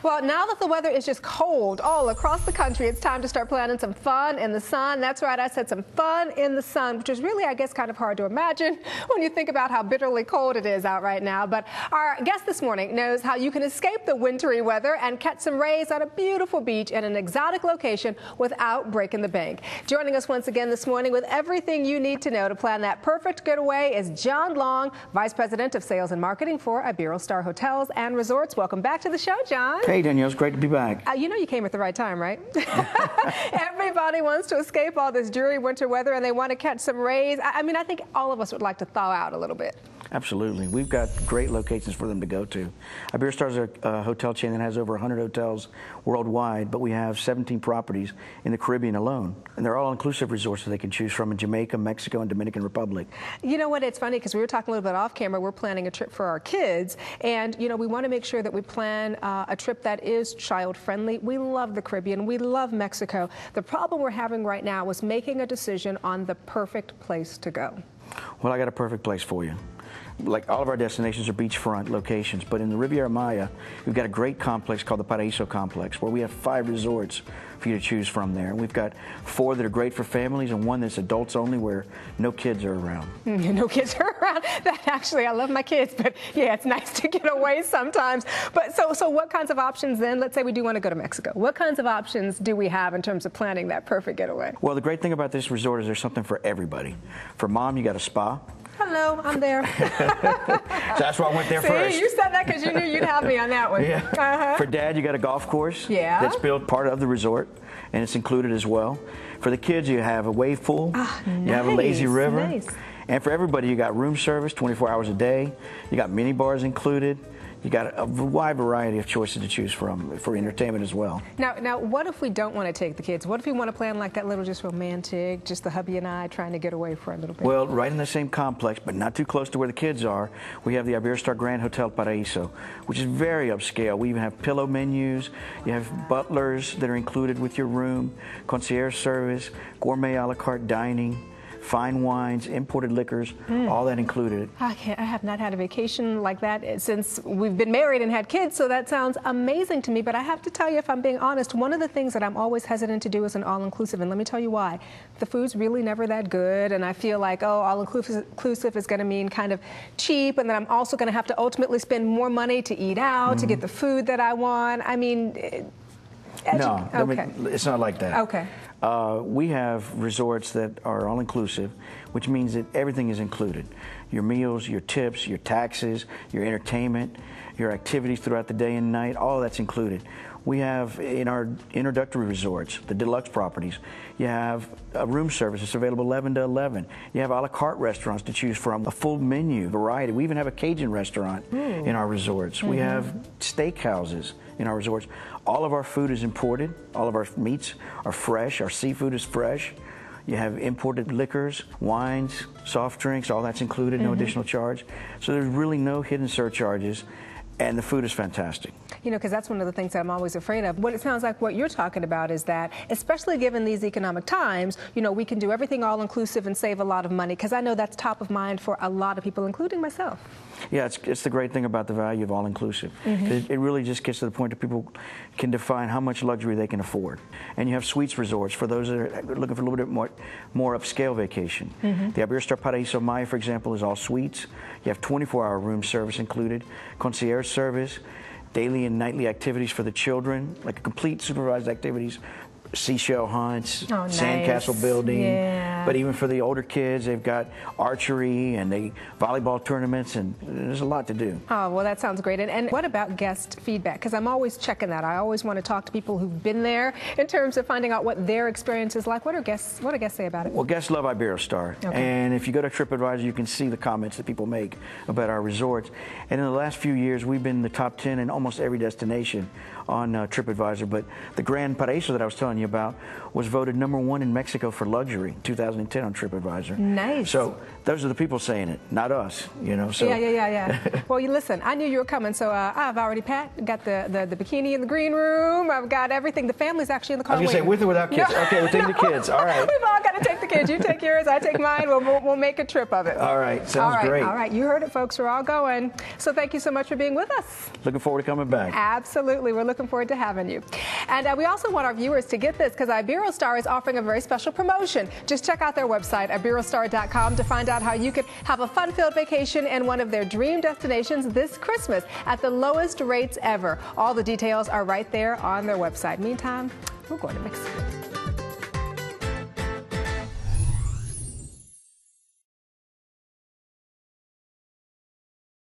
Well, now that the weather is just cold all across the country, it's time to start planning some fun in the sun. That's right, I said some fun in the sun, which is really, I guess, kind of hard to imagine when you think about how bitterly cold it is out right now. But our guest this morning knows how you can escape the wintry weather and catch some rays on a beautiful beach in an exotic location without breaking the bank. Joining us once again this morning with everything you need to know to plan that perfect getaway is John Long, Vice President of Sales and Marketing for Iberostar Hotels and Resorts. Welcome back to the show, John. Hey, Danielle, it's great to be back. You know you came at the right time, right? Everybody wants to escape all this dreary winter weather and they want to catch some rays. I mean, I think all of us would like to thaw out a little bit. Absolutely. We've got great locations for them to go to. Iberostar is a hotel chain that has over 100 hotels worldwide, but we have 17 properties in the Caribbean alone. And they're all-inclusive resorts that they can choose from in Jamaica, Mexico, and Dominican Republic. You know what? It's funny because we were talking a little bit off camera. We're planning a trip for our kids, and, you know, we want to make sure that we plan a trip that is child-friendly. We love the Caribbean. We love Mexico. The problem we're having right now is making a decision on the perfect place to go. Well, I got a perfect place for you. Like all of our destinations are beachfront locations, but in the Riviera Maya, we've got a great complex called the Paraíso Complex, where we have 5 resorts for you to choose from there. And we've got 4 that are great for families and 1 that's adults only, where no kids are around. No kids are around. That actually, I love my kids, but yeah, it's nice to get away sometimes. But so what kinds of options then? Let's say we do want to go to Mexico. What kinds of options do we have in terms of planning that perfect getaway? Well, the great thing about this resort is there's something for everybody. For mom, you got a spa. Hello, I'm there. So that's why I went there first. You said that because you knew you'd have me on that one. Yeah. For dad, you got a golf course. Yeah. That's built part of the resort, and it's included as well. For the kids, you have a wave pool. You have a lazy river. Nice. And for everybody, you got room service 24 hours a day. You got mini bars included. You got a wide variety of choices to choose from for entertainment as well. Now, what if we don't want to take the kids? What if we want to plan like that little just romantic, just the hubby and I trying to get away for a little bit? Well, right in the same complex, but not too close to where the kids are, we have the Iberostar Grand Hotel Paraíso, which is very upscale. We even have pillow menus. You have butlers that are included with your room, concierge service, gourmet a la carte dining, fine wines, imported liquors, all that included. I have not had a vacation like that since we've been married and had kids, so that sounds amazing to me. But I have to tell you, if I'm being honest, one of the things that I'm always hesitant to do is an all-inclusive, and let me tell you why. The food's really never that good, and I feel like, oh, all-inclusive is going to mean kind of cheap, and then I'm also going to have to ultimately spend more money to eat out, to get the food that I want. I mean, no, okay. It's not like that. Okay. We have resorts that are all-inclusive, which means that everything is included. Your meals, your tips, your taxes, your entertainment, your activities throughout the day and night, all that's included. We have in our introductory resorts, the deluxe properties, you have a room service that's available 11 to 11. You have a la carte restaurants to choose from, a full menu, variety. We even have a Cajun restaurant in our resorts. We have steakhouses in our resorts. All of our food is imported. All of our meats are fresh. Our seafood is fresh. You have imported liquors, wines, soft drinks, all that's included, no additional charge. So there's really no hidden surcharges. And the food is fantastic. You know, because that's one of the things that I'm always afraid of. What it sounds like what you're talking about is that, especially given these economic times, you know, we can do everything all-inclusive and save a lot of money, because I know that's top of mind for a lot of people, including myself. Yeah, it's the great thing about the value of all-inclusive. It really just gets to the point that people can define how much luxury they can afford. And you have suites resorts for those that are looking for a little bit more upscale vacation. The Iberostar Paraíso Maya, for example, is all suites. You have 24-hour room service included, concierge service, daily and nightly activities for the children, like complete supervised activities, seashell hunts, sandcastle building. But even for the older kids, they've got archery and volleyball tournaments, and there's a lot to do. Oh, well, that sounds great. And what about guest feedback? Because I'm always checking that. I always want to talk to people who've been there in terms of finding out what their experience is like. What do guests say about it? Well, guests love Iberostar. And if you go to TripAdvisor, you can see the comments that people make about our resorts. And in the last few years, we've been in the top 10 in almost every destination on TripAdvisor. But the Grand Paraíso that I was telling telling you about was voted #1 in Mexico for luxury, 2010 on TripAdvisor. Nice. So those are the people saying it, not us, you know. So. Yeah. Well, you listen, I knew you were coming, so I've already packed. Got the bikini in the green room. I've got everything. The family's actually in the car. I was going to say, with or without kids? No. Okay, we'll take the kids. All right. We've all got to take the kids. You take yours, I take mine. We'll make a trip of it. All right. Sounds great. All right. You heard it, folks. We're all going. So thank you so much for being with us. Looking forward to coming back. Absolutely. We're looking forward to having you. And we also want our viewers to get this because Iberostar is offering a very special promotion. Just check out their website, Iberostar.com, to find out how you could have a fun-filled vacation in one of their dream destinations this Christmas at the lowest rates ever. All the details are right there on their website. Meantime, we're going to Mexico.